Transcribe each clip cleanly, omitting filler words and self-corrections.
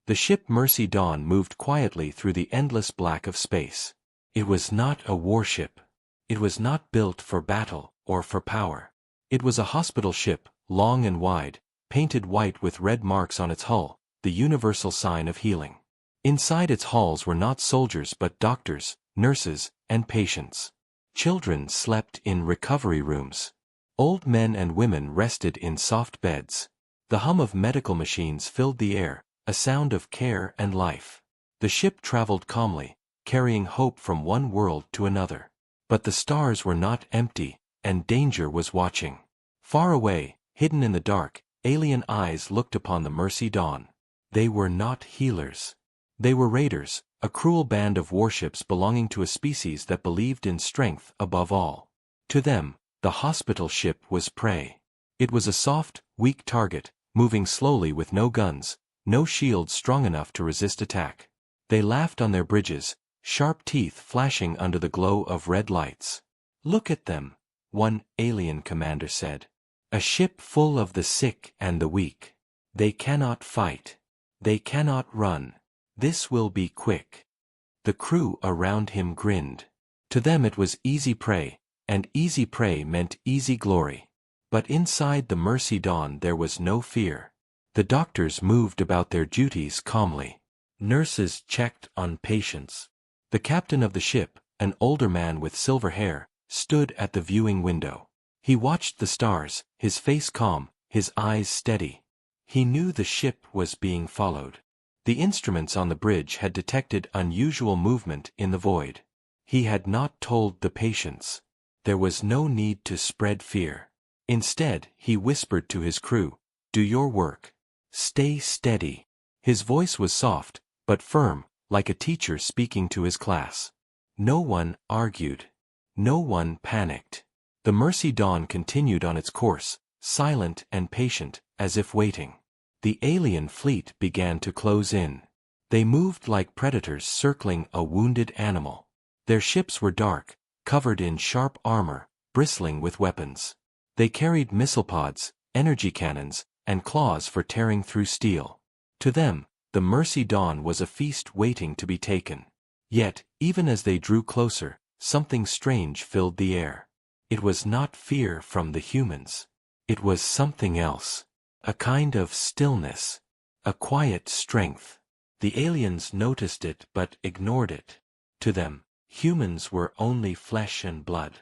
The ship Mercy Dawn moved quietly through the endless black of space. It was not a warship. It was not built for battle or for power. It was a hospital ship, long and wide, painted white with red marks on its hull, the universal sign of healing. Inside its halls were not soldiers but doctors, nurses, and patients. Children slept in recovery rooms. Old men and women rested in soft beds. The hum of medical machines filled the air, a sound of care and life. The ship traveled calmly, carrying hope from one world to another. But the stars were not empty, and danger was watching. Far away, hidden in the dark, alien eyes looked upon the Mercy Dawn. They were not healers. They were raiders, a cruel band of warships belonging to a species that believed in strength above all. To them, the hospital ship was prey. It was a soft, weak target, moving slowly with no guns, no shields strong enough to resist attack. They laughed on their bridges, sharp teeth flashing under the glow of red lights. "Look at them," one alien commander said. "A ship full of the sick and the weak. They cannot fight. They cannot run. This will be quick." The crew around him grinned. To them it was easy prey, and easy prey meant easy glory. But inside the Mercy Dawn there was no fear. The doctors moved about their duties calmly. Nurses checked on patients. The captain of the ship, an older man with silver hair, stood at the viewing window. He watched the stars, his face calm, his eyes steady. He knew the ship was being followed. The instruments on the bridge had detected unusual movement in the void. He had not told the patients. There was no need to spread fear. Instead, he whispered to his crew, "Do your work. Stay steady." His voice was soft, but firm, like a teacher speaking to his class. No one argued. No one panicked. The Mercy Dawn continued on its course, silent and patient, as if waiting. The alien fleet began to close in. They moved like predators circling a wounded animal. Their ships were dark, covered in sharp armor, bristling with weapons. They carried missile pods, energy cannons, and claws for tearing through steel. To them, the Mercy Dawn was a feast waiting to be taken. Yet, even as they drew closer, something strange filled the air. It was not fear from the humans. It was something else. A kind of stillness. A quiet strength. The aliens noticed it but ignored it. To them, humans were only flesh and blood.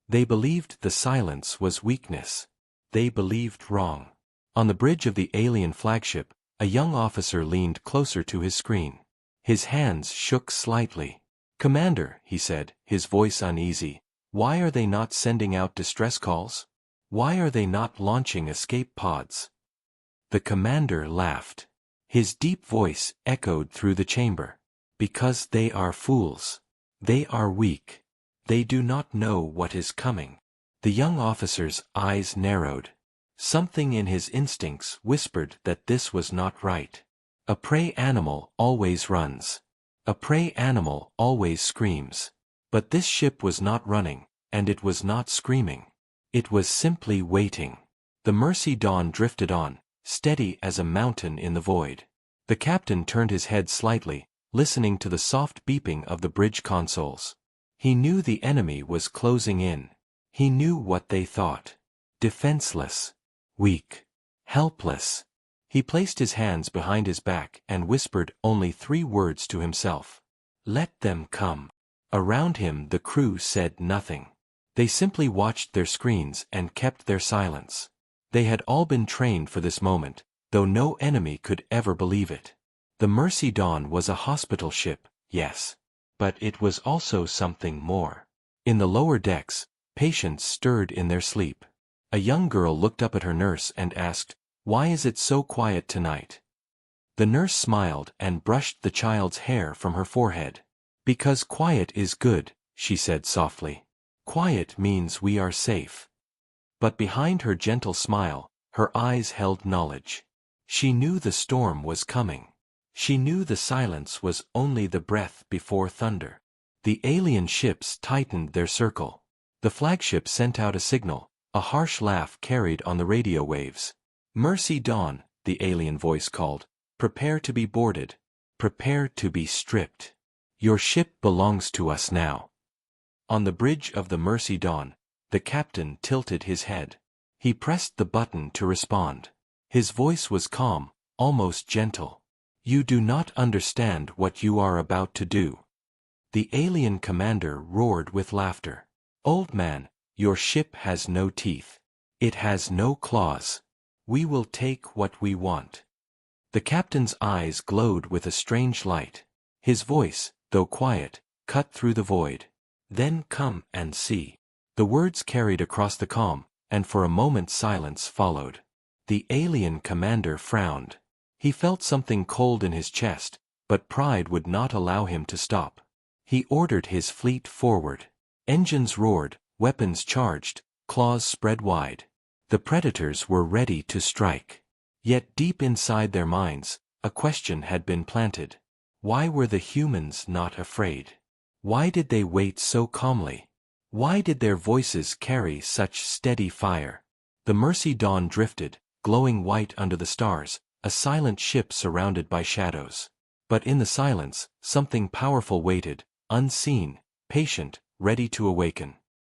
They believed the silence was weakness. They believed wrong. On the bridge of the alien flagship, a young officer leaned closer to his screen. His hands shook slightly. "Commander," he said, his voice uneasy, "why are they not sending out distress calls? Why are they not launching escape pods?" The commander laughed. His deep voice echoed through the chamber. "Because they are fools. They are weak. They do not know what is coming." The young officer's eyes narrowed. Something in his instincts whispered that this was not right. A prey animal always runs. A prey animal always screams. But this ship was not running, and it was not screaming. It was simply waiting. The Mercy Dawn drifted on, steady as a mountain in the void. The captain turned his head slightly, listening to the soft beeping of the bridge consoles. He knew the enemy was closing in. He knew what they thought. Defenseless. Weak. Helpless. He placed his hands behind his back and whispered only 3 words to himself. "Let them come." Around him the crew said nothing. They simply watched their screens and kept their silence. They had all been trained for this moment, though no enemy could ever believe it. The Mercy Dawn was a hospital ship, yes. But it was also something more. In the lower decks, patients stirred in their sleep. A young girl looked up at her nurse and asked, "Why is it so quiet tonight?" The nurse smiled and brushed the child's hair from her forehead. "Because quiet is good," she said softly. "Quiet means we are safe." But behind her gentle smile, her eyes held knowledge. She knew the storm was coming. She knew the silence was only the breath before thunder. The alien ships tightened their circle. The flagship sent out a signal, a harsh laugh carried on the radio waves. "Mercy Dawn," the alien voice called. Prepare to be boarded. Prepare to be stripped. Your ship belongs to us now. On the bridge of the Mercy Dawn, the captain tilted his head. He pressed the button to respond. His voice was calm, almost gentle. You do not understand what you are about to do. The alien commander roared with laughter. Old man, your ship has no teeth. It has no claws. We will take what we want. The captain's eyes glowed with a strange light. His voice, though quiet, cut through the void. Then come and see. The words carried across the calm, and for a moment silence followed. The alien commander frowned. He felt something cold in his chest, but pride would not allow him to stop. He ordered his fleet forward. Engines roared, weapons charged, claws spread wide. The predators were ready to strike. Yet deep inside their minds, a question had been planted. Why were the humans not afraid? Why did they wait so calmly? Why did their voices carry such steady fire? The Mercy Dawn drifted, glowing white under the stars, a silent ship surrounded by shadows. But in the silence, something powerful waited, unseen, patient, ready to awaken.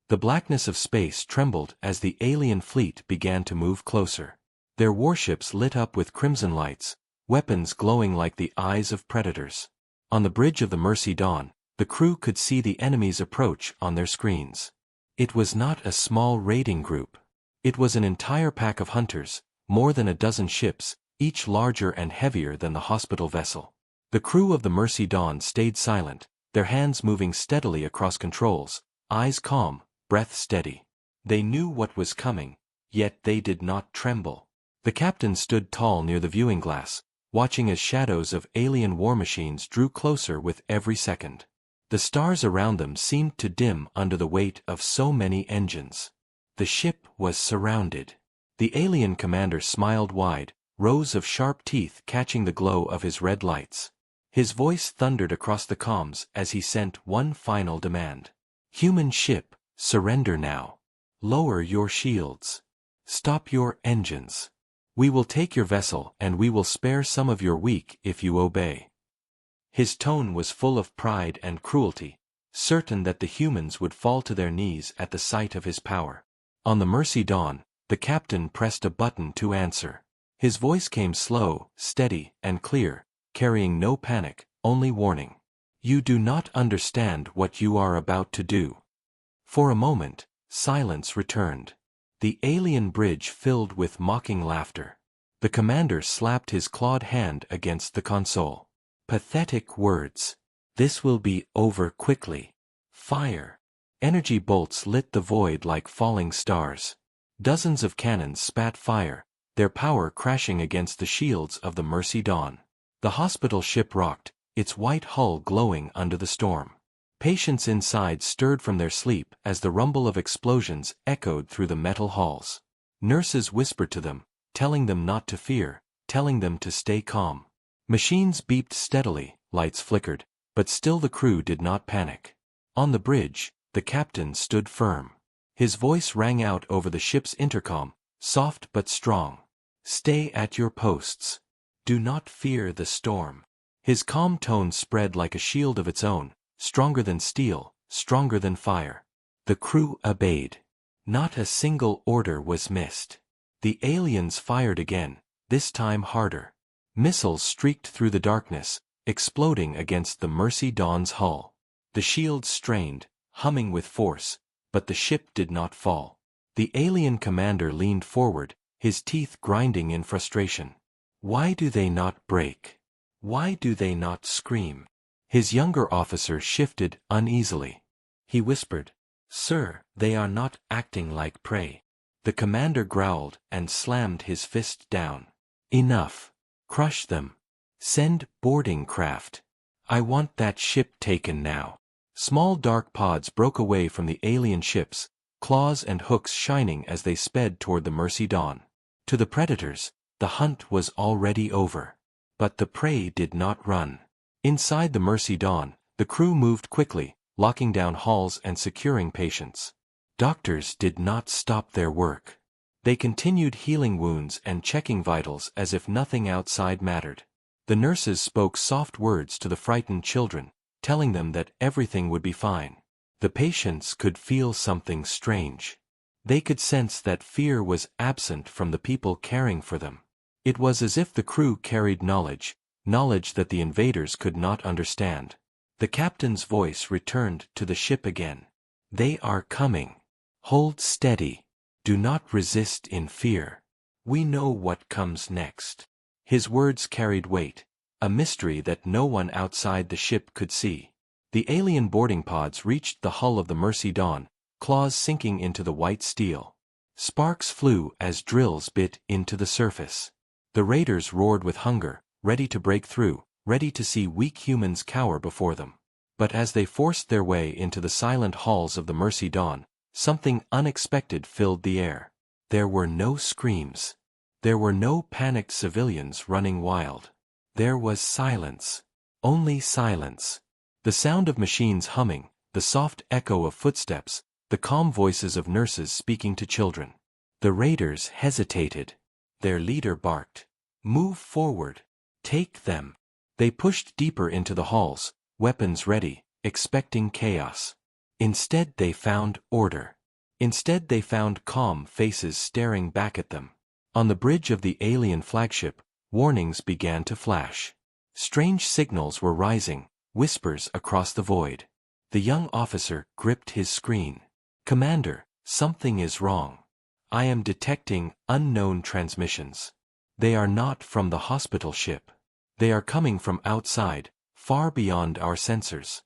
The blackness of space trembled as the alien fleet began to move closer. Their warships lit up with crimson lights, weapons glowing like the eyes of predators. On the bridge of the Mercy Dawn, the crew could see the enemy's approach on their screens. It was not a small raiding group. It was an entire pack of hunters, more than a dozen ships, each larger and heavier than the hospital vessel. The crew of the Mercy Dawn stayed silent, their hands moving steadily across controls, eyes calm, breath steady. They knew what was coming, yet they did not tremble. The captain stood tall near the viewing glass, watching as shadows of alien war machines drew closer with every second. The stars around them seemed to dim under the weight of so many engines. The ship was surrounded. The alien commander smiled wide, rows of sharp teeth catching the glow of his red lights. His voice thundered across the comms as he sent one final demand. Human ship, surrender now. Lower your shields. Stop your engines. We will take your vessel and we will spare some of your weak if you obey. His tone was full of pride and cruelty, certain that the humans would fall to their knees at the sight of his power. On the Mercy Dawn, the captain pressed a button to answer. His voice came slow, steady, and clear, carrying no panic, only warning. You do not understand what you are about to do. For a moment, silence returned. The alien bridge filled with mocking laughter. The commander slapped his clawed hand against the console. Pathetic words. This will be over quickly. Fire. Energy bolts lit the void like falling stars. Dozens of cannons spat fire, their power crashing against the shields of the Mercy Dawn. The hospital ship rocked, its white hull glowing under the storm. Patients inside stirred from their sleep as the rumble of explosions echoed through the metal halls. Nurses whispered to them, telling them not to fear, telling them to stay calm. Machines beeped steadily, lights flickered, but still the crew did not panic. On the bridge, the captain stood firm. His voice rang out over the ship's intercom, soft but strong. Stay at your posts. Do not fear the storm. His calm tone spread like a shield of its own, stronger than steel, stronger than fire. The crew obeyed. Not a single order was missed. The aliens fired again, this time harder. Missiles streaked through the darkness, exploding against the Mercy Dawn's hull. The shields strained, humming with force, but the ship did not fall. The alien commander leaned forward, his teeth grinding in frustration. Why do they not break? Why do they not scream? His younger officer shifted uneasily. He whispered, Sir, they are not acting like prey. The commander growled and slammed his fist down. Enough. Crush them. Send boarding craft. I want that ship taken now. Small dark pods broke away from the alien ships, claws and hooks shining as they sped toward the Mercy Dawn. To the predators, the hunt was already over. But the prey did not run. Inside the Mercy Dawn, the crew moved quickly, locking down halls and securing patients. Doctors did not stop their work. They continued healing wounds and checking vitals as if nothing outside mattered. The nurses spoke soft words to the frightened children, telling them that everything would be fine. The patients could feel something strange. They could sense that fear was absent from the people caring for them. It was as if the crew carried knowledge that the invaders could not understand. The captain's voice returned to the ship again. "They are coming. Hold steady. Do not resist in fear. We know what comes next." His words carried weight, a mystery that no one outside the ship could see. The alien boarding pods reached the hull of the Mercy Dawn, claws sinking into the white steel. Sparks flew as drills bit into the surface. The raiders roared with hunger, ready to break through, ready to see weak humans cower before them. But as they forced their way into the silent halls of the Mercy Dawn, something unexpected filled the air. There were no screams. There were no panicked civilians running wild. There was silence. Only silence. The sound of machines humming, the soft echo of footsteps, the calm voices of nurses speaking to children. The raiders hesitated. Their leader barked, "Move forward. Take them." They pushed deeper into the halls, weapons ready, expecting chaos. Instead they found order. Instead they found calm faces staring back at them. On the bridge of the alien flagship, warnings began to flash. Strange signals were rising, whispers across the void. The young officer gripped his screen. "Commander, something is wrong. I am detecting unknown transmissions. They are not from the hospital ship. They are coming from outside, far beyond our sensors."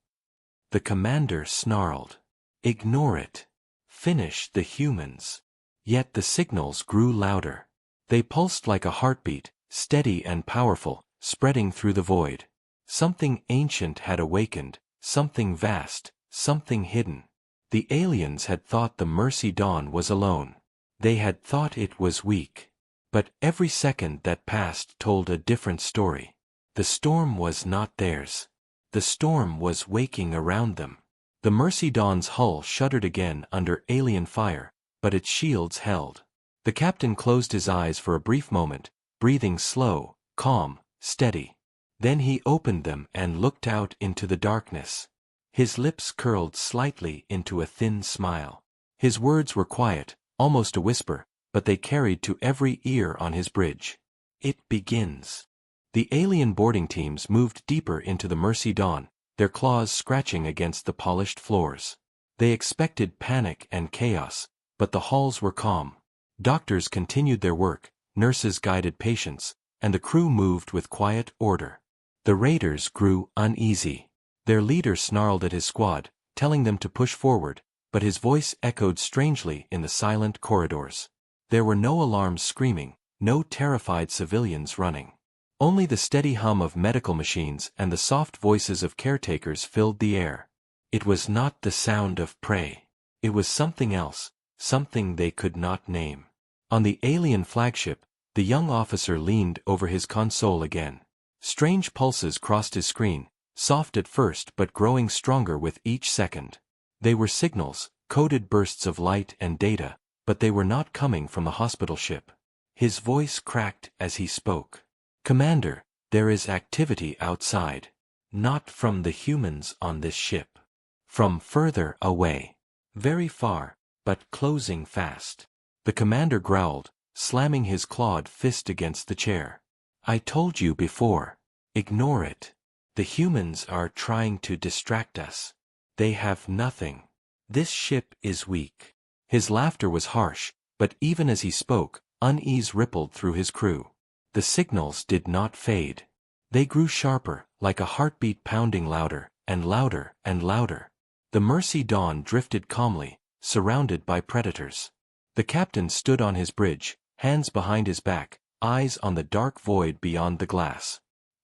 The commander snarled. "Ignore it. Finish the humans." Yet the signals grew louder. They pulsed like a heartbeat, steady and powerful, spreading through the void. Something ancient had awakened, something vast, something hidden. The aliens had thought the Mercy Dawn was alone. They had thought it was weak. But every second that passed told a different story. The storm was not theirs. The storm was waking around them. The Mercy Dawn's hull shuddered again under alien fire, but its shields held. The captain closed his eyes for a brief moment, breathing slow, calm, steady. Then he opened them and looked out into the darkness. His lips curled slightly into a thin smile. His words were quiet, almost a whisper, but they carried to every ear on his bridge. "It begins." The alien boarding teams moved deeper into the Mercy Dawn, their claws scratching against the polished floors. They expected panic and chaos, but the halls were calm. Doctors continued their work, nurses guided patients, and the crew moved with quiet order. The raiders grew uneasy. Their leader snarled at his squad, telling them to push forward, but his voice echoed strangely in the silent corridors. There were no alarms screaming, no terrified civilians running. Only the steady hum of medical machines and the soft voices of caretakers filled the air. It was not the sound of prey. It was something else, something they could not name. On the alien flagship, the young officer leaned over his console again. Strange pulses crossed his screen, soft at first but growing stronger with each second. They were signals, coded bursts of light and data, but they were not coming from the hospital ship. His voice cracked as he spoke. "Commander, there is activity outside. Not from the humans on this ship. From further away. Very far, but closing fast." The commander growled, slamming his clawed fist against the chair. "I told you before. Ignore it. The humans are trying to distract us. They have nothing. This ship is weak." His laughter was harsh, but even as he spoke, unease rippled through his crew. The signals did not fade. They grew sharper, like a heartbeat pounding louder, and louder, and louder. The Mercy Dawn drifted calmly, surrounded by predators. The captain stood on his bridge, hands behind his back, eyes on the dark void beyond the glass.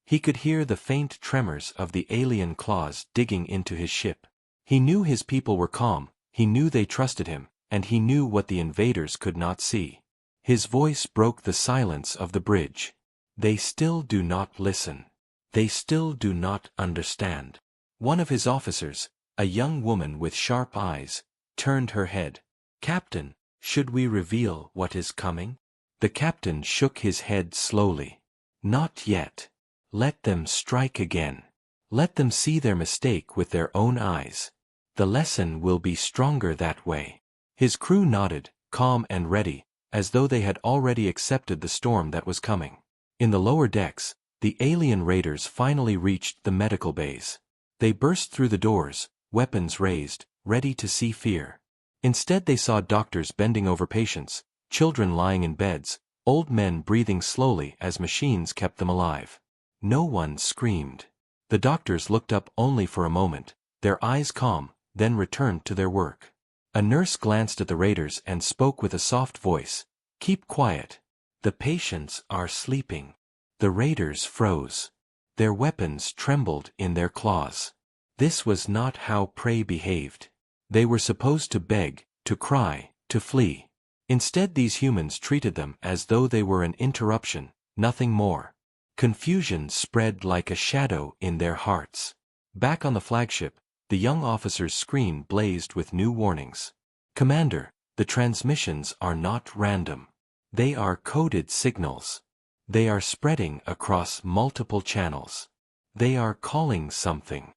He could hear the faint tremors of the alien claws digging into his ship. He knew his people were calm, he knew they trusted him, and he knew what the invaders could not see. His voice broke the silence of the bridge. "They still do not listen. They still do not understand." One of his officers, a young woman with sharp eyes, turned her head. "Captain, should we reveal what is coming?" The captain shook his head slowly. "Not yet. Let them strike again. Let them see their mistake with their own eyes. The lesson will be stronger that way. His crew nodded, calm and ready, as though they had already accepted the storm that was coming. In the lower decks, the alien raiders finally reached the medical bays. They burst through the doors, weapons raised, ready to see fear. Instead they saw doctors bending over patients, children lying in beds, old men breathing slowly as machines kept them alive. No one screamed. The doctors looked up only for a moment, their eyes calm, then returned to their work. A nurse glanced at the raiders and spoke with a soft voice, "Keep quiet. The patients are sleeping." The raiders froze. Their weapons trembled in their claws. This was not how prey behaved. They were supposed to beg, to cry, to flee. Instead these humans treated them as though they were an interruption, nothing more. Confusion spread like a shadow in their hearts. Back on the flagship, the young officer's screen blazed with new warnings. "Commander, the transmissions are not random. They are coded signals. They are spreading across multiple channels. They are calling something."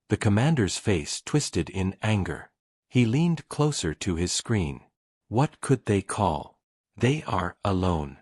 The commander's face twisted in anger. He leaned closer to his screen. What could they call? "They are alone."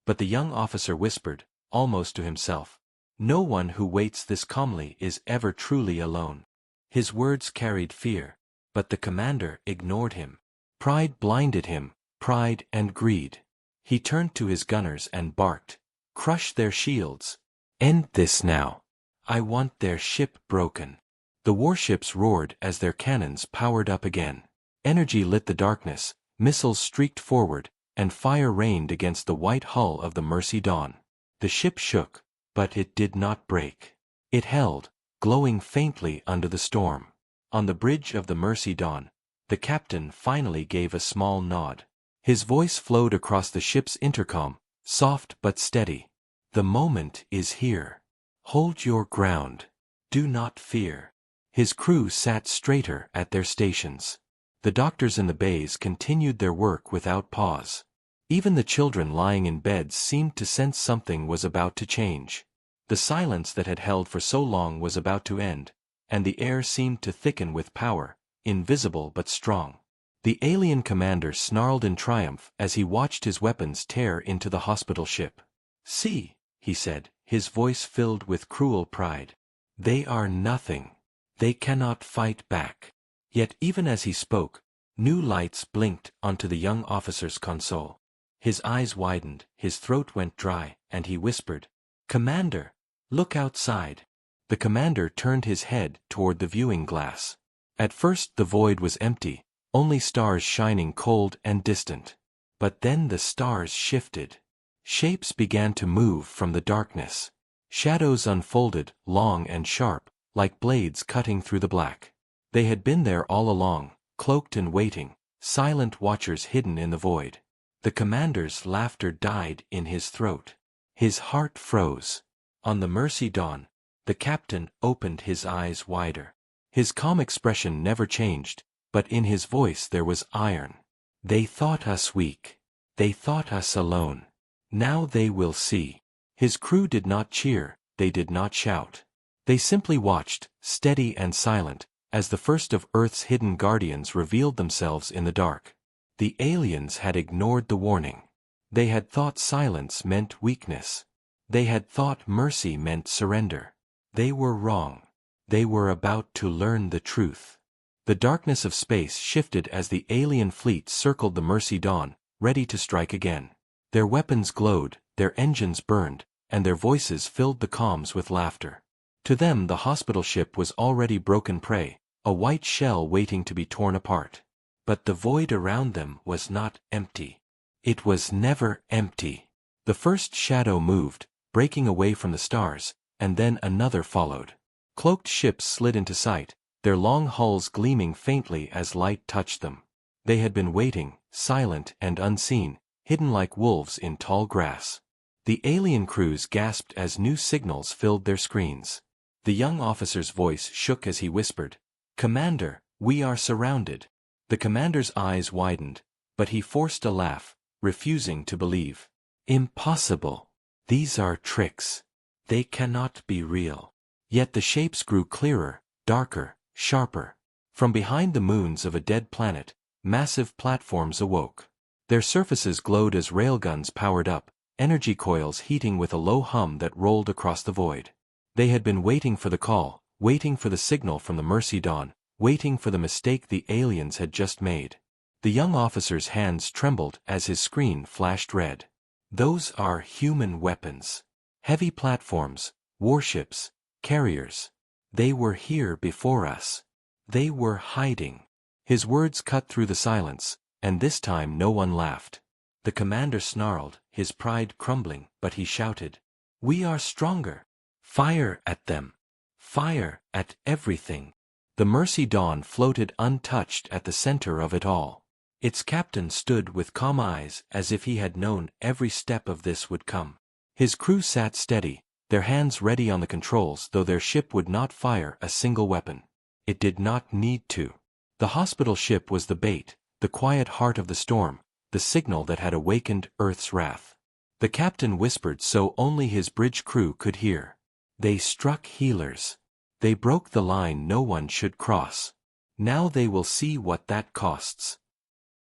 But the young officer whispered, almost to himself, "No one who waits this calmly is ever truly alone." His words carried fear, but the commander ignored him. Pride blinded him, pride and greed. He turned to his gunners and barked, "Crush their shields. End this now. I want their ship broken." The warships roared as their cannons powered up again. Energy lit the darkness, missiles streaked forward, and fire rained against the white hull of the Mercy Dawn. The ship shook, but it did not break. It held, glowing faintly under the storm. On the bridge of the Mercy Dawn, the captain finally gave a small nod. His voice flowed across the ship's intercom, soft but steady. "The moment is here. Hold your ground. Do not fear." His crew sat straighter at their stations. The doctors in the bays continued their work without pause. Even the children lying in beds seemed to sense something was about to change. The silence that had held for so long was about to end, and the air seemed to thicken with power, invisible but strong. The alien commander snarled in triumph as he watched his weapons tear into the hospital ship. "See," he said, his voice filled with cruel pride. "They are nothing. They cannot fight back." Yet even as he spoke, new lights blinked onto the young officer's console. His eyes widened, his throat went dry, and he whispered, "Commander, look outside." The commander turned his head toward the viewing glass. At first the void was empty, only stars shining cold and distant. But then the stars shifted. Shapes began to move from the darkness. Shadows unfolded, long and sharp, like blades cutting through the black. They had been there all along, cloaked and waiting, silent watchers hidden in the void. The commander's laughter died in his throat. His heart froze. On the Mercy Dawn, the captain opened his eyes wider. His calm expression never changed, but in his voice there was iron. "They thought us weak. They thought us alone. Now they will see." His crew did not cheer, they did not shout. They simply watched, steady and silent, as the first of Earth's hidden guardians revealed themselves in the dark. The aliens had ignored the warning. They had thought silence meant weakness. They had thought mercy meant surrender. They were wrong. They were about to learn the truth. The darkness of space shifted as the alien fleet circled the Mercy Dawn, ready to strike again. Their weapons glowed, their engines burned, and their voices filled the comms with laughter. To them the hospital ship was already broken prey, a white shell waiting to be torn apart. But the void around them was not empty. It was never empty. The first shadow moved, breaking away from the stars, and then another followed. Cloaked ships slid into sight, their long hulls gleaming faintly as light touched them. They had been waiting, silent and unseen, hidden like wolves in tall grass. The alien crews gasped as new signals filled their screens. The young officer's voice shook as he whispered, "Commander, we are surrounded." The commander's eyes widened, but he forced a laugh, refusing to believe. "Impossible. These are tricks. They cannot be real. Yet the shapes grew clearer, darker, sharper. From behind the moons of a dead planet, massive platforms awoke. Their surfaces glowed as railguns powered up, energy coils heating with a low hum that rolled across the void. They had been waiting for the call, waiting for the signal from the Mercy Dawn, waiting for the mistake the aliens had just made. The young officer's hands trembled as his screen flashed red. Those are human weapons. Heavy platforms, warships, carriers. They were here before us. They were hiding. His words cut through the silence, and this time no one laughed. The commander snarled, his pride crumbling, but he shouted, "We are stronger. Fire at them. Fire at everything." The Mercy Dawn floated untouched at the center of it all. Its captain stood with calm eyes as if he had known every step of this would come. His crew sat steady, their hands ready on the controls though their ship would not fire a single weapon. It did not need to. The hospital ship was the bait, the quiet heart of the storm, the signal that had awakened Earth's wrath. The captain whispered so only his bridge crew could hear. They struck healers. They broke the line no one should cross. Now they will see what that costs.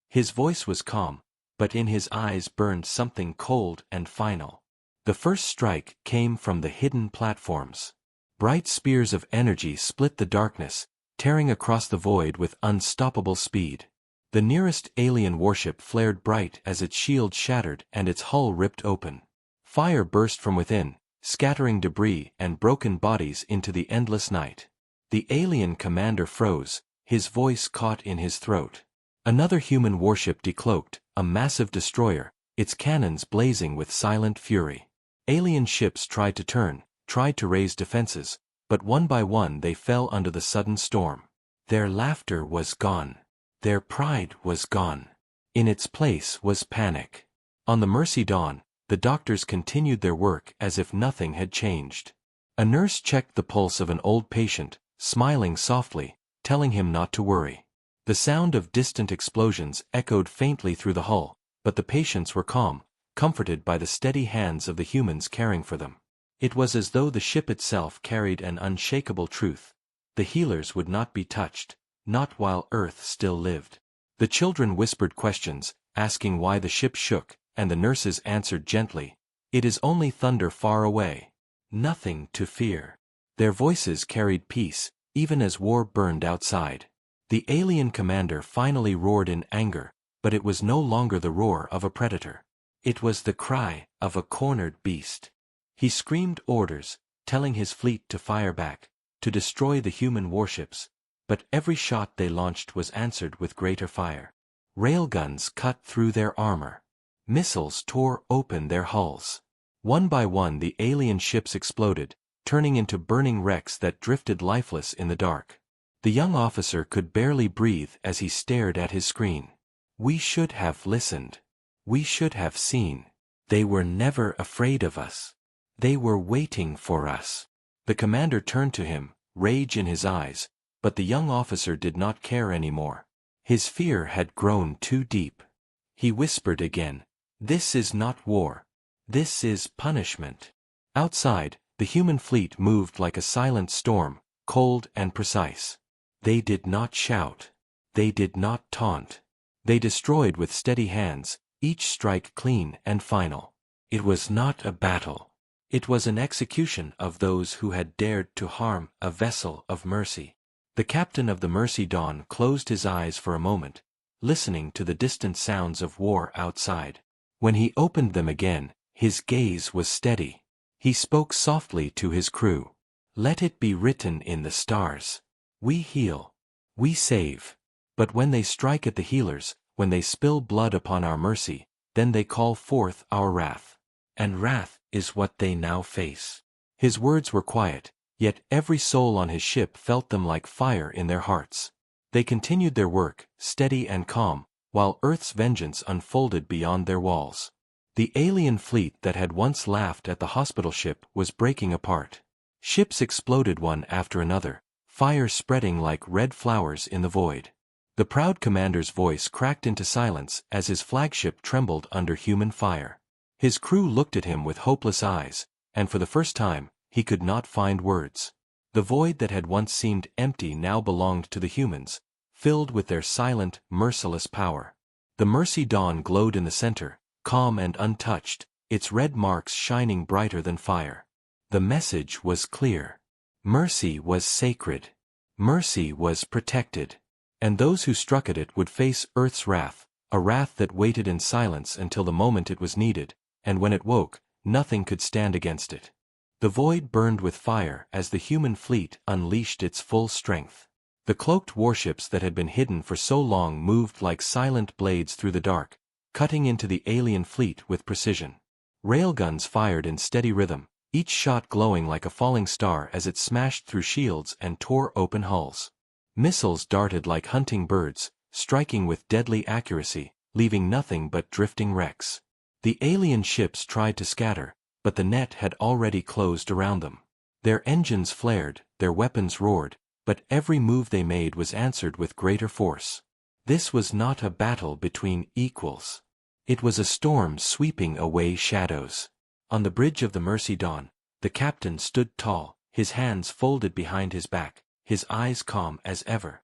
His voice was calm, but in his eyes burned something cold and final. The first strike came from the hidden platforms. Bright spears of energy split the darkness, tearing across the void with unstoppable speed. The nearest alien warship flared bright as its shield shattered and its hull ripped open. Fire burst from within, scattering debris and broken bodies into the endless night. The alien commander froze, his voice caught in his throat. Another human warship decloaked, a massive destroyer, its cannons blazing with silent fury. Alien ships tried to turn, tried to raise defenses, but one by one they fell under the sudden storm. Their laughter was gone. Their pride was gone. In its place was panic. On the Mercy Dawn, the doctors continued their work as if nothing had changed. A nurse checked the pulse of an old patient, smiling softly, telling him not to worry. The sound of distant explosions echoed faintly through the hull, but the patients were calm, comforted by the steady hands of the humans caring for them. It was as though the ship itself carried an unshakable truth. The healers would not be touched, not while Earth still lived. The children whispered questions, asking why the ship shook, and the nurses answered gently, "It is only thunder far away. Nothing to fear." Their voices carried peace, even as war burned outside. The alien commander finally roared in anger, but it was no longer the roar of a predator. It was the cry of a cornered beast. He screamed orders, telling his fleet to fire back, to destroy the human warships, but every shot they launched was answered with greater fire. Railguns cut through their armor. Missiles tore open their hulls. One by one the alien ships exploded, turning into burning wrecks that drifted lifeless in the dark. The young officer could barely breathe as he stared at his screen. We should have listened. We should have seen. They were never afraid of us. They were waiting for us. The commander turned to him, rage in his eyes, but the young officer did not care anymore. His fear had grown too deep. He whispered again, "This is not war. This is punishment." Outside, the human fleet moved like a silent storm, cold and precise. They did not shout. They did not taunt. They destroyed with steady hands, each strike clean and final. It was not a battle. It was an execution of those who had dared to harm a vessel of mercy. The captain of the Mercy Dawn closed his eyes for a moment, listening to the distant sounds of war outside. When he opened them again, his gaze was steady. He spoke softly to his crew. "Let it be written in the stars. We heal. We save. But when they strike at the healers, when they spill blood upon our mercy, then they call forth our wrath. And wrath is what they now face." His words were quiet, yet every soul on his ship felt them like fire in their hearts. They continued their work, steady and calm, while Earth's vengeance unfolded beyond their walls. The alien fleet that had once laughed at the hospital ship was breaking apart. Ships exploded one after another, fire spreading like red flowers in the void. The proud commander's voice cracked into silence as his flagship trembled under human fire. His crew looked at him with hopeless eyes, and for the first time, he could not find words. The void that had once seemed empty now belonged to the humans, filled with their silent, merciless power. The Mercy Dawn glowed in the center, calm and untouched, its red marks shining brighter than fire. The message was clear. Mercy was sacred. Mercy was protected. And those who struck at it would face Earth's wrath, a wrath that waited in silence until the moment it was needed, and when it woke, nothing could stand against it. The void burned with fire as the human fleet unleashed its full strength. The cloaked warships that had been hidden for so long moved like silent blades through the dark, cutting into the alien fleet with precision. Railguns fired in steady rhythm, each shot glowing like a falling star as it smashed through shields and tore open hulls. Missiles darted like hunting birds, striking with deadly accuracy, leaving nothing but drifting wrecks. The alien ships tried to scatter, but the net had already closed around them. Their engines flared, their weapons roared, but every move they made was answered with greater force. This was not a battle between equals. It was a storm sweeping away shadows. On the bridge of the Mercy Dawn, the captain stood tall, his hands folded behind his back, his eyes calm as ever.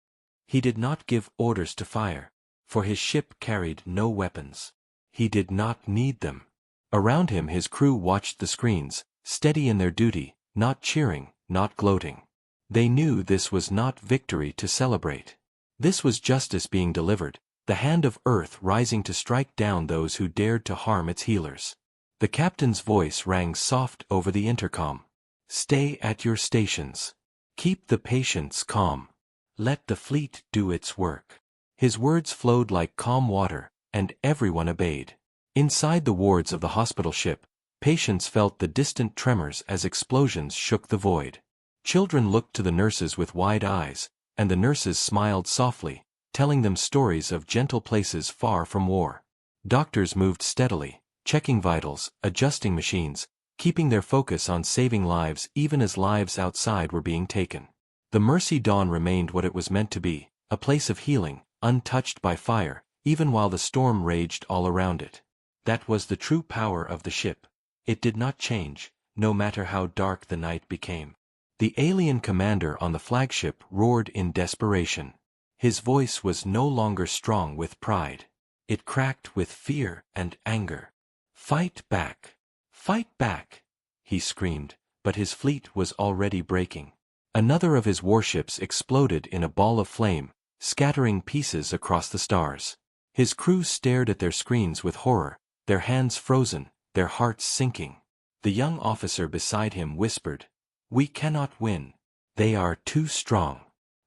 He did not give orders to fire, for his ship carried no weapons. He did not need them. Around him his crew watched the screens, steady in their duty, not cheering, not gloating. They knew this was not victory to celebrate. This was justice being delivered, the hand of Earth rising to strike down those who dared to harm its healers. The captain's voice rang soft over the intercom. "Stay at your stations. Keep the patients calm. Let the fleet do its work." His words flowed like calm water, and everyone obeyed. Inside the wards of the hospital ship, patients felt the distant tremors as explosions shook the void. Children looked to the nurses with wide eyes, and the nurses smiled softly, telling them stories of gentle places far from war. Doctors moved steadily, checking vitals, adjusting machines, keeping their focus on saving lives even as lives outside were being taken. The Mercy Dawn remained what it was meant to be, a place of healing, untouched by fire, even while the storm raged all around it. That was the true power of the ship. It did not change, no matter how dark the night became. The alien commander on the flagship roared in desperation. His voice was no longer strong with pride. It cracked with fear and anger. "Fight back! Fight back!" he screamed, but his fleet was already breaking. Another of his warships exploded in a ball of flame, scattering pieces across the stars. His crew stared at their screens with horror, their hands frozen, their hearts sinking. The young officer beside him whispered, "We cannot win. They are too strong.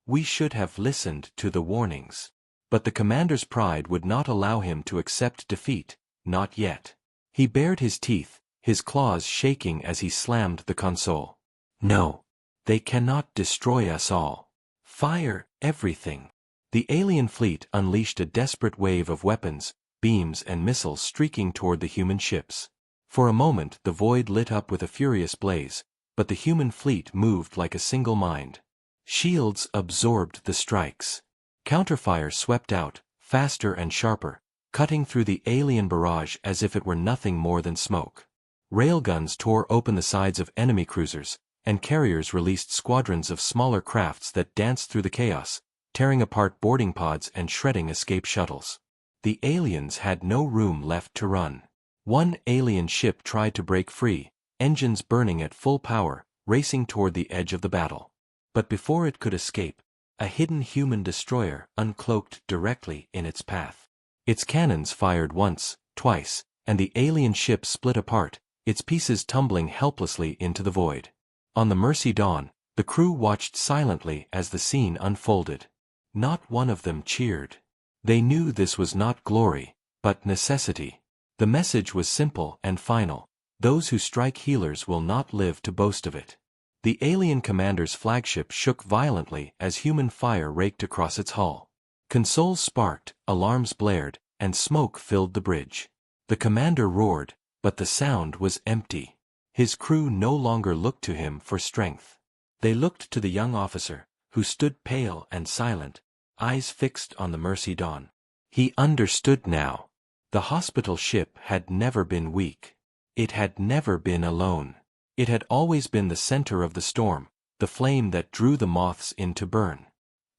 We should have listened to the warnings." But the commander's pride would not allow him to accept defeat, not yet. He bared his teeth, his claws shaking as he slammed the console. "No. They cannot destroy us all. Fire everything." The alien fleet unleashed a desperate wave of weapons, beams and missiles streaking toward the human ships. For a moment the void lit up with a furious blaze, but the human fleet moved like a single mind. Shields absorbed the strikes. Counterfire swept out, faster and sharper, cutting through the alien barrage as if it were nothing more than smoke. Railguns tore open the sides of enemy cruisers, and carriers released squadrons of smaller crafts that danced through the chaos, tearing apart boarding pods and shredding escape shuttles. The aliens had no room left to run. One alien ship tried to break free, engines burning at full power, racing toward the edge of the battle. But before it could escape, a hidden human destroyer uncloaked directly in its path. Its cannons fired once, twice, and the alien ship split apart, its pieces tumbling helplessly into the void. On the Mercy Dawn, the crew watched silently as the scene unfolded. Not one of them cheered. They knew this was not glory, but necessity. The message was simple and final: those who strike healers will not live to boast of it. The alien commander's flagship shook violently as human fire raked across its hull. Consoles sparked, alarms blared, and smoke filled the bridge. The commander roared, but the sound was empty. His crew no longer looked to him for strength. They looked to the young officer, who stood pale and silent, eyes fixed on the Mercy Dawn. He understood now. The hospital ship had never been weak. It had never been alone. It had always been the center of the storm, the flame that drew the moths in to burn.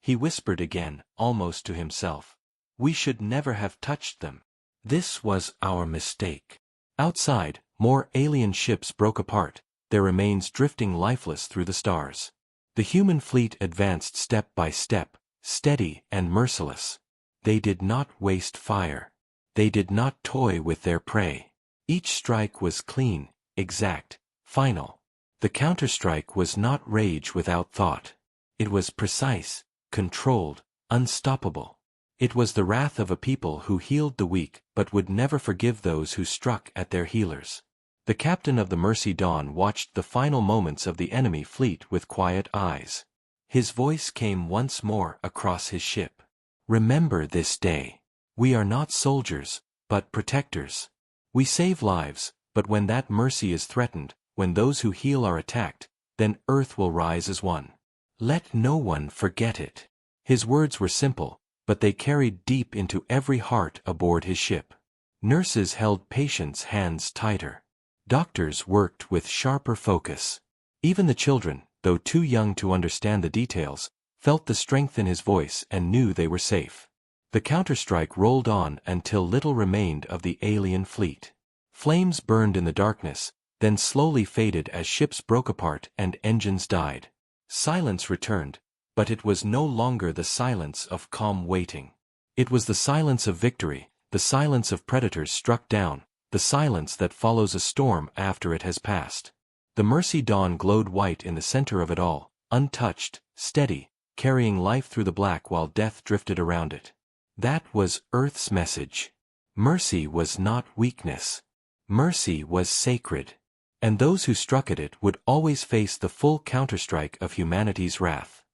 He whispered again, almost to himself. We should never have touched them. This was our mistake. Outside, more alien ships broke apart, their remains drifting lifeless through the stars. The human fleet advanced step by step, steady and merciless. They did not waste fire. They did not toy with their prey. Each strike was clean, exact, final. The counterstrike was not rage without thought. It was precise, controlled, unstoppable. It was the wrath of a people who healed the weak but would never forgive those who struck at their healers. The captain of the Mercy Dawn watched the final moments of the enemy fleet with quiet eyes. His voice came once more across his ship. Remember this day. We are not soldiers, but protectors. We save lives, but when that mercy is threatened, when those who heal are attacked, then Earth will rise as one. Let no one forget it. His words were simple, but they carried deep into every heart aboard his ship. Nurses held patients' hands tighter. Doctors worked with sharper focus. Even the children, though too young to understand the details, felt the strength in his voice and knew they were safe. The counterstrike rolled on until little remained of the alien fleet. Flames burned in the darkness, then slowly faded as ships broke apart and engines died. Silence returned, but it was no longer the silence of calm waiting. It was the silence of victory, the silence of predators struck down, the silence that follows a storm after it has passed. The Mercy Dawn glowed white in the center of it all, untouched, steady, carrying life through the black while death drifted around it. That was Earth's message. Mercy was not weakness. Mercy was sacred. And those who struck at it would always face the full counterstrike of humanity's wrath.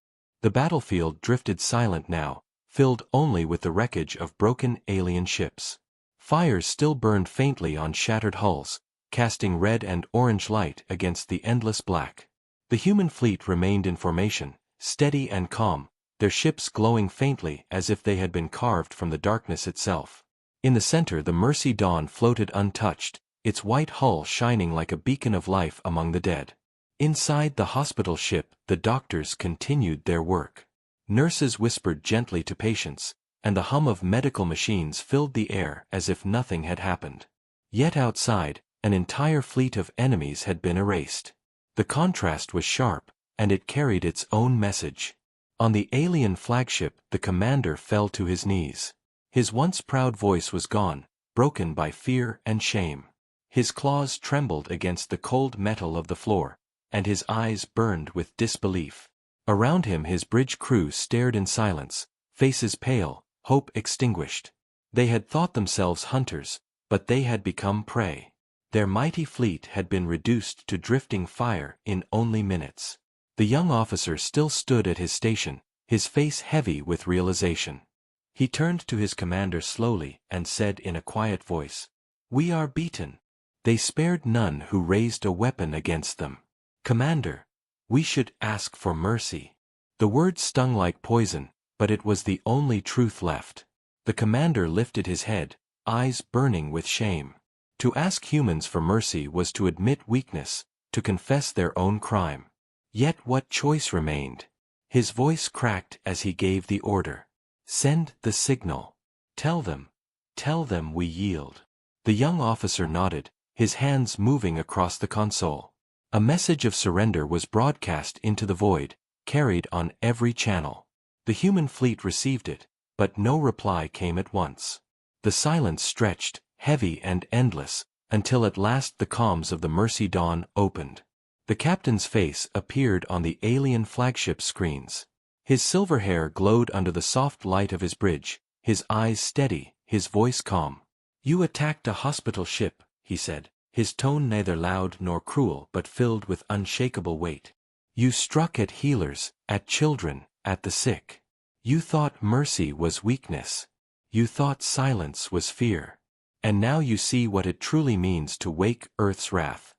The battlefield drifted silent now, filled only with the wreckage of broken alien ships. Fires still burned faintly on shattered hulls, casting red and orange light against the endless black. The human fleet remained in formation, steady and calm, their ships glowing faintly as if they had been carved from the darkness itself. In the center the Mercy Dawn floated untouched, its white hull shining like a beacon of life among the dead. Inside the hospital ship, the doctors continued their work. Nurses whispered gently to patients, and the hum of medical machines filled the air as if nothing had happened. Yet outside, an entire fleet of enemies had been erased. The contrast was sharp, and it carried its own message. On the alien flagship, the commander fell to his knees. His once proud voice was gone, broken by fear and shame. His claws trembled against the cold metal of the floor, and his eyes burned with disbelief. Around him his bridge crew stared in silence, faces pale, hope extinguished. They had thought themselves hunters, but they had become prey. Their mighty fleet had been reduced to drifting fire in only minutes. The young officer still stood at his station, his face heavy with realization. He turned to his commander slowly and said in a quiet voice, "We are beaten. They spared none who raised a weapon against them. Commander, we should ask for mercy." The words stung like poison, but it was the only truth left. The commander lifted his head, eyes burning with shame. To ask humans for mercy was to admit weakness, to confess their own crime. Yet what choice remained? His voice cracked as he gave the order. "Send the signal. Tell them we yield." The young officer nodded, his hands moving across the console. A message of surrender was broadcast into the void, carried on every channel. The human fleet received it, but no reply came at once. The silence stretched, heavy and endless, until at last the comms of the Mercy Dawn opened. The captain's face appeared on the alien flagship screens. His silver hair glowed under the soft light of his bridge, his eyes steady, his voice calm. "You attacked a hospital ship," he said, his tone neither loud nor cruel but filled with unshakable weight. "You struck at healers, at children, at the sick. You thought mercy was weakness. You thought silence was fear. And now you see what it truly means to wake Earth's wrath."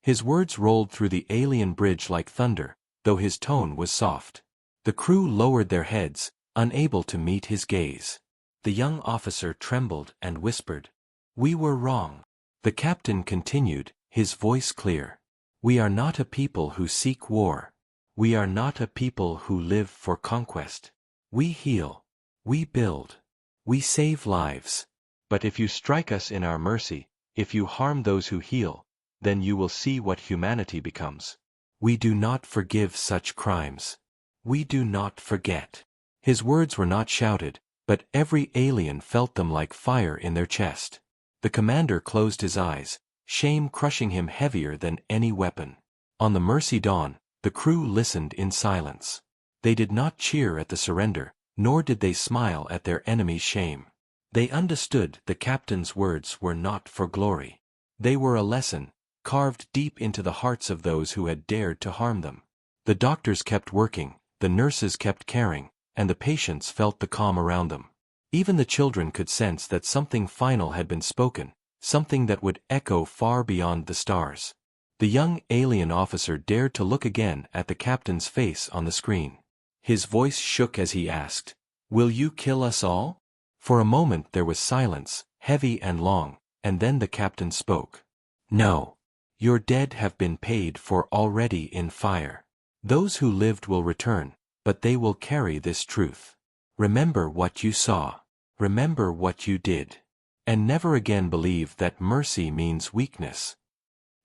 His words rolled through the alien bridge like thunder, though his tone was soft. The crew lowered their heads, unable to meet his gaze. The young officer trembled and whispered, "We were wrong." The captain continued, his voice clear. We are not a people who seek war. We are not a people who live for conquest. We heal. We build. We save lives. But if you strike us in our mercy, if you harm those who heal, then you will see what humanity becomes. We do not forgive such crimes. We do not forget. His words were not shouted, but every alien felt them like fire in their chest. The commander closed his eyes, shame crushing him heavier than any weapon. On the Mercy Dawn, the crew listened in silence. They did not cheer at the surrender, nor did they smile at their enemy's shame. They understood the captain's words were not for glory. They were a lesson, carved deep into the hearts of those who had dared to harm them. The doctors kept working, the nurses kept caring, and the patients felt the calm around them. Even the children could sense that something final had been spoken, something that would echo far beyond the stars. The young alien officer dared to look again at the captain's face on the screen. His voice shook as he asked, "Will you kill us all?" For a moment there was silence, heavy and long, and then the captain spoke. "No. Your dead have been paid for already in fire. Those who lived will return, but they will carry this truth. Remember what you saw. Remember what you did. And never again believe that mercy means weakness."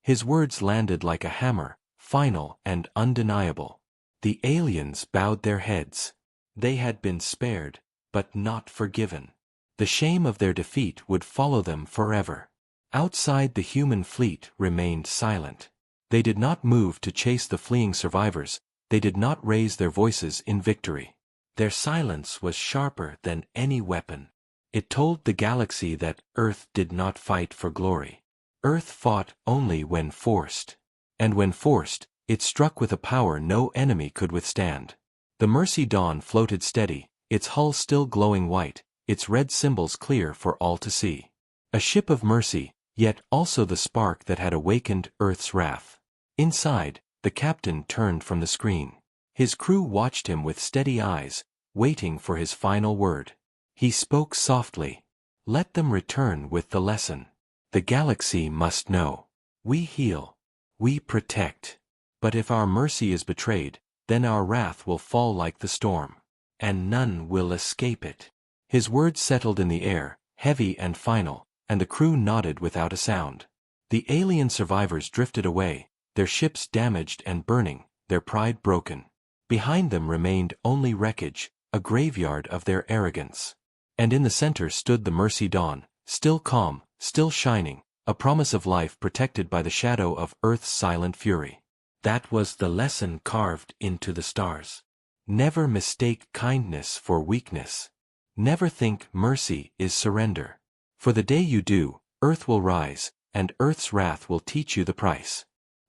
His words landed like a hammer, final and undeniable. The aliens bowed their heads. They had been spared, but not forgiven. The shame of their defeat would follow them forever. Outside, the human fleet remained silent. They did not move to chase the fleeing survivors, they did not raise their voices in victory. Their silence was sharper than any weapon. It told the galaxy that Earth did not fight for glory. Earth fought only when forced. And when forced, it struck with a power no enemy could withstand. The Mercy Dawn floated steady, its hull still glowing white, its red symbols clear for all to see. A ship of mercy, yet also the spark that had awakened Earth's wrath. Inside, the captain turned from the screen. His crew watched him with steady eyes, waiting for his final word. He spoke softly. "Let them return with the lesson. The galaxy must know. We heal. We protect. But if our mercy is betrayed, then our wrath will fall like the storm. And none will escape it." His words settled in the air, heavy and final, and the crew nodded without a sound. The alien survivors drifted away, their ships damaged and burning, their pride broken. Behind them remained only wreckage, a graveyard of their arrogance. And in the center stood the Mercy Dawn, still calm, still shining, a promise of life protected by the shadow of Earth's silent fury. That was the lesson carved into the stars. Never mistake kindness for weakness. Never think mercy is surrender. For the day you do, Earth will rise, and Earth's wrath will teach you the price.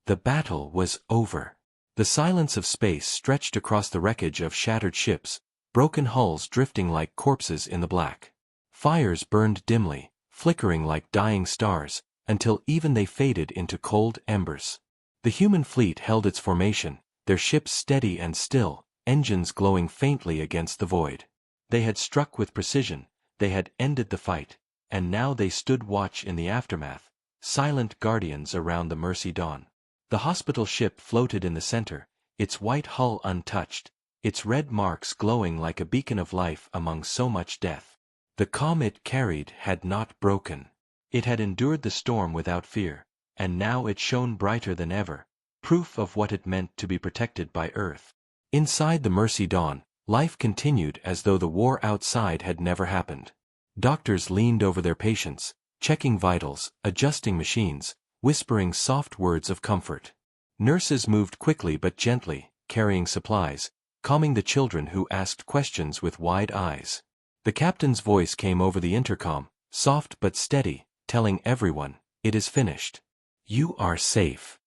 The battle was over. The silence of space stretched across the wreckage of shattered ships, broken hulls drifting like corpses in the black. Fires burned dimly, flickering like dying stars, until even they faded into cold embers. The human fleet held its formation, their ships steady and still, engines glowing faintly against the void. They had struck with precision, they had ended the fight, and now they stood watch in the aftermath, silent guardians around the Mercy Dawn. The hospital ship floated in the center, its white hull untouched, its red marks glowing like a beacon of life among so much death. The calm it carried had not broken. It had endured the storm without fear, and now it shone brighter than ever, proof of what it meant to be protected by Earth. Inside the Mercy Dawn, life continued as though the war outside had never happened. Doctors leaned over their patients, checking vitals, adjusting machines, whispering soft words of comfort. Nurses moved quickly but gently, carrying supplies, calming the children who asked questions with wide eyes. The captain's voice came over the intercom, soft but steady, telling everyone, "It is finished. You are safe."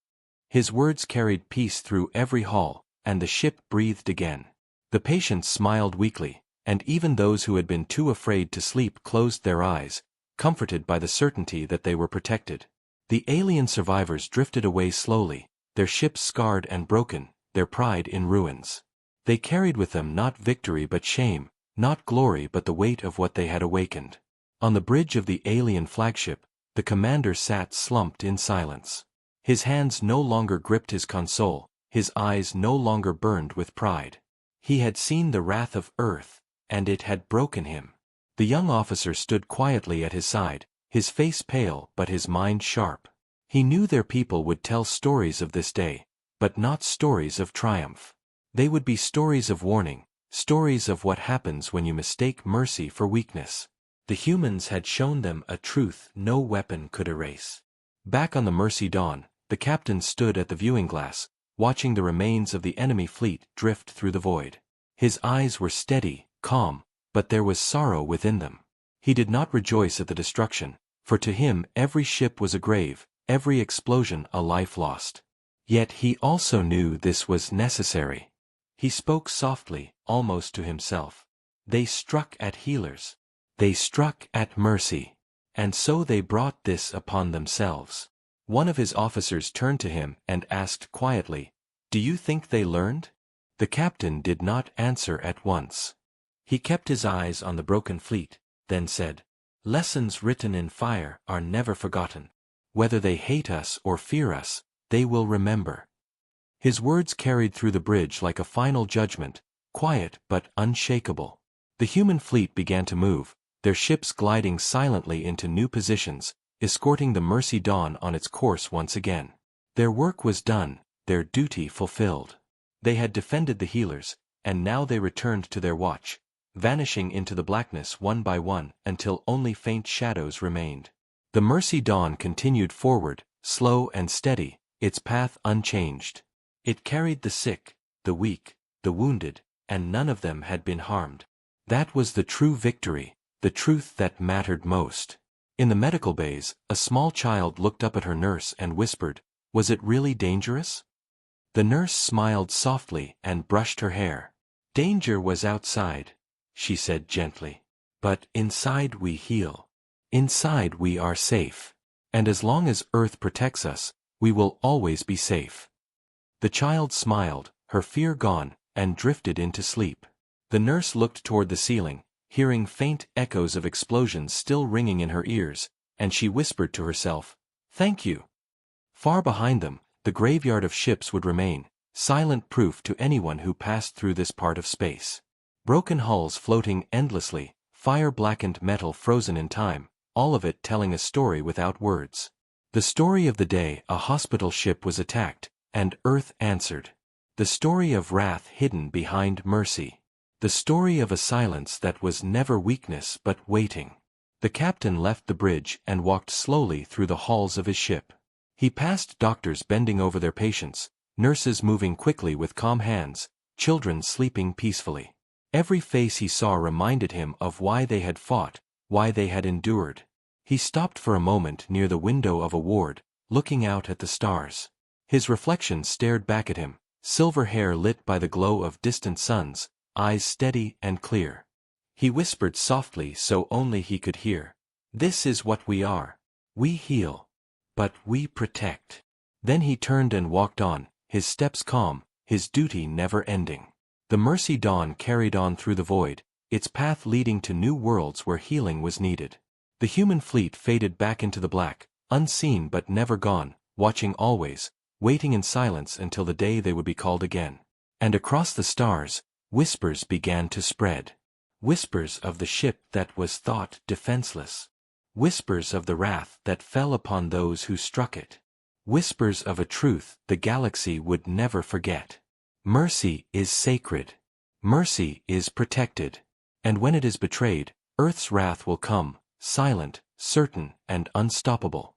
His words carried peace through every hall, and the ship breathed again. The patients smiled weakly, and even those who had been too afraid to sleep closed their eyes, comforted by the certainty that they were protected. The alien survivors drifted away slowly, their ships scarred and broken, their pride in ruins. They carried with them not victory but shame, not glory but the weight of what they had awakened. On the bridge of the alien flagship, the commander sat slumped in silence. His hands no longer gripped his console, his eyes no longer burned with pride. He had seen the wrath of Earth, and it had broken him. The young officer stood quietly at his side, his face pale but his mind sharp. He knew their people would tell stories of this day, but not stories of triumph. They would be stories of warning, stories of what happens when you mistake mercy for weakness. The humans had shown them a truth no weapon could erase. Back on the Mercy Dawn, the captain stood at the viewing glass, watching the remains of the enemy fleet drift through the void. His eyes were steady, calm, but there was sorrow within them. He did not rejoice at the destruction, for to him every ship was a grave, every explosion a life lost. Yet he also knew this was necessary. He spoke softly, almost to himself. They struck at healers. They struck at mercy. And so they brought this upon themselves. One of his officers turned to him and asked quietly, "Do you think they learned?" The captain did not answer at once. He kept his eyes on the broken fleet, then said, "Lessons written in fire are never forgotten. Whether they hate us or fear us, they will remember." His words carried through the bridge like a final judgment, quiet but unshakable. The human fleet began to move, their ships gliding silently into new positions, escorting the Mercy Dawn on its course once again. Their work was done, their duty fulfilled. They had defended the healers, and now they returned to their watch, vanishing into the blackness one by one until only faint shadows remained. The Mercy Dawn continued forward, slow and steady, its path unchanged. It carried the sick, the weak, the wounded, and none of them had been harmed. That was the true victory, the truth that mattered most. In the medical bays, a small child looked up at her nurse and whispered, "Was it really dangerous?" The nurse smiled softly and brushed her hair. "Danger was outside," she said gently. "But inside we heal. Inside we are safe. And as long as Earth protects us, we will always be safe." The child smiled, her fear gone, and drifted into sleep. The nurse looked toward the ceiling, hearing faint echoes of explosions still ringing in her ears, and she whispered to herself, "Thank you." Far behind them, the graveyard of ships would remain, silent proof to anyone who passed through this part of space. Broken hulls floating endlessly, fire-blackened metal frozen in time, all of it telling a story without words. The story of the day a hospital ship was attacked, and Earth answered. The story of wrath hidden behind mercy. The story of a silence that was never weakness but waiting. The captain left the bridge and walked slowly through the halls of his ship. He passed doctors bending over their patients, nurses moving quickly with calm hands, children sleeping peacefully. Every face he saw reminded him of why they had fought, why they had endured. He stopped for a moment near the window of a ward, looking out at the stars. His reflection stared back at him, silver hair lit by the glow of distant suns, eyes steady and clear. He whispered softly so only he could hear, "This is what we are. We heal. But we protect." Then he turned and walked on, his steps calm, his duty never ending. The Mercy Dawn carried on through the void, its path leading to new worlds where healing was needed. The human fleet faded back into the black, unseen but never gone, watching always, waiting in silence until the day they would be called again. And across the stars, whispers began to spread. Whispers of the ship that was thought defenseless. Whispers of the wrath that fell upon those who struck it. Whispers of a truth the galaxy would never forget. Mercy is sacred. Mercy is protected. And when it is betrayed, Earth's wrath will come, silent, certain, and unstoppable.